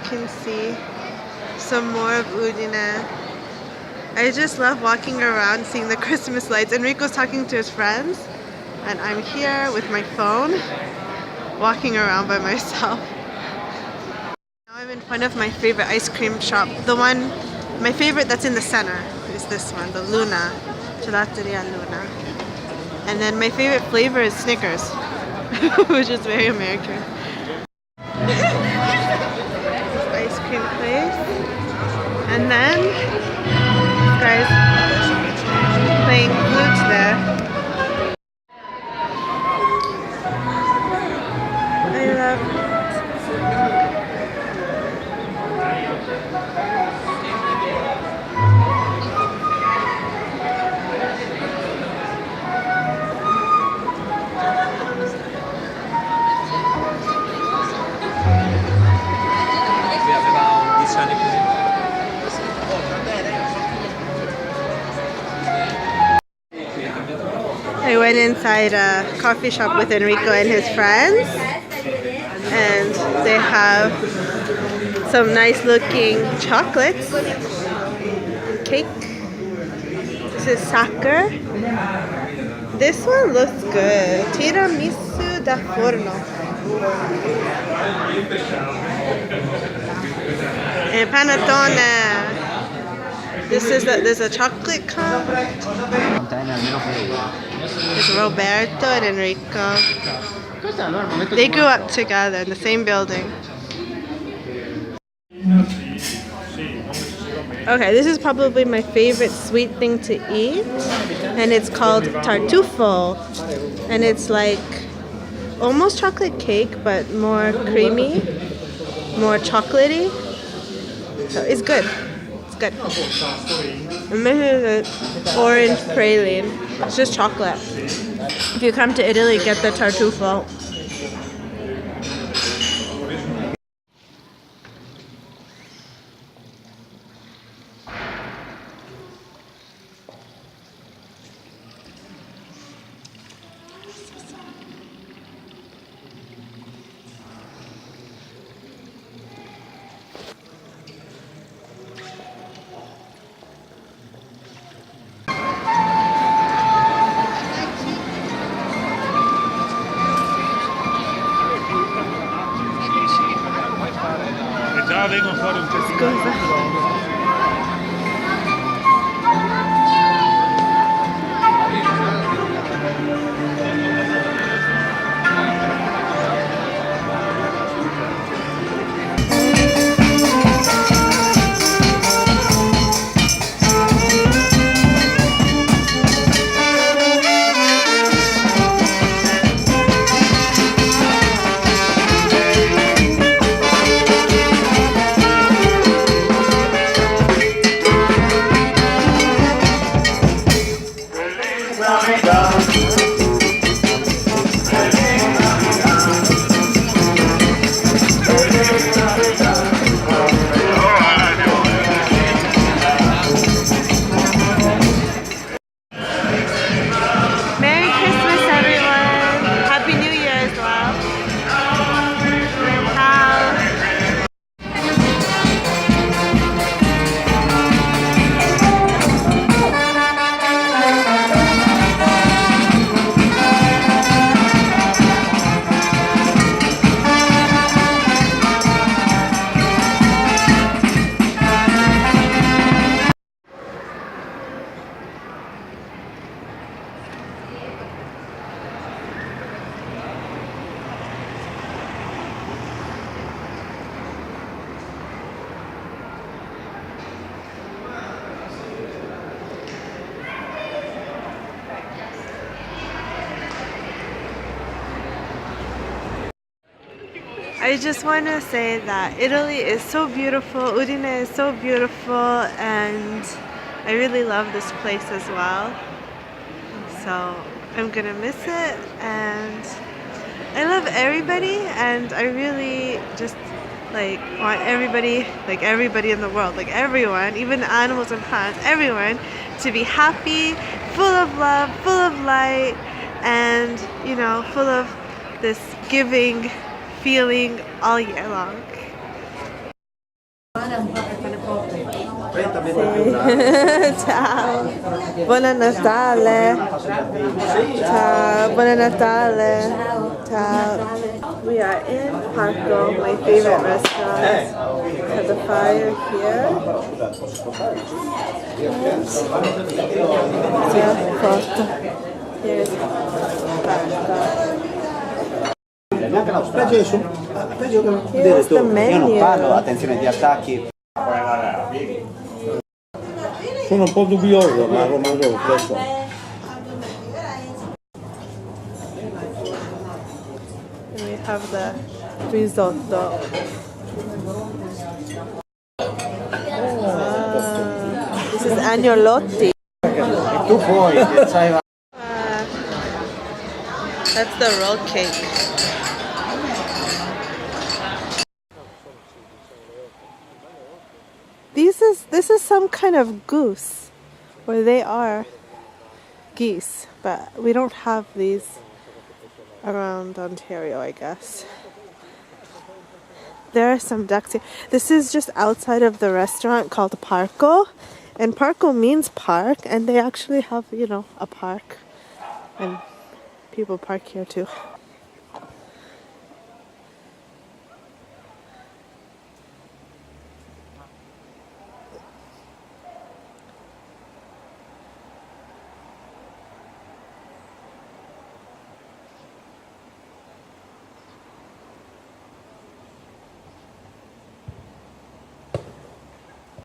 can see some more of Udine. I just love walking around seeing the Christmas lights. Enrico's talking to his friends and I'm here with my phone walking around by myself. Now I'm in front of my favorite ice cream shop. My favorite that's in the center is this one, the Luna. Gelateria Luna. And then my favorite flavor is Snickers, which is very American. Ice cream place. And then this guy's playing flute there. I love I went inside a coffee shop with Enrico and his friends, and they have some nice looking chocolates, cake. This is Sacher. This one looks good. Tiramisu da forno. And panettone. There's a chocolate cup. There's Roberto and Enrico. They grew up together in the same building. Okay, this is probably my favorite sweet thing to eat, and it's called tartufo, and it's like almost chocolate cake but more creamy, more chocolatey. So it's good. It's good. And this is an orange praline. It's just chocolate. If you come to Italy, get the tartufo. Vengo a fare un testino. I just want to say that Italy is so beautiful, Udine is so beautiful, and I really love this place as well. So I'm gonna miss it, and I love everybody, and I really just want everybody in the world, everyone, even the animals and plants, everyone to be happy, full of love, full of light, and full of this giving feeling all year long. Ciao. Buon Natale. Ciao. Buon Natale. Ciao. We are in Parco, my favorite restaurant. Have the fire here. Here's Parco. Here's the menu. Io non parlo, attenzione di attacchi. Sono un po' dubbioso, ma lo mangio lo stesso. And we have the risotto. This is agnolotti. E tu puoi, sai. That's the roll cake. This is some kind of goose, or they are geese, but we don't have these around Ontario, I guess. There are some ducks here. This is just outside of the restaurant called Parco, and Parco means park, and they actually have, you know, a park, and people park here too.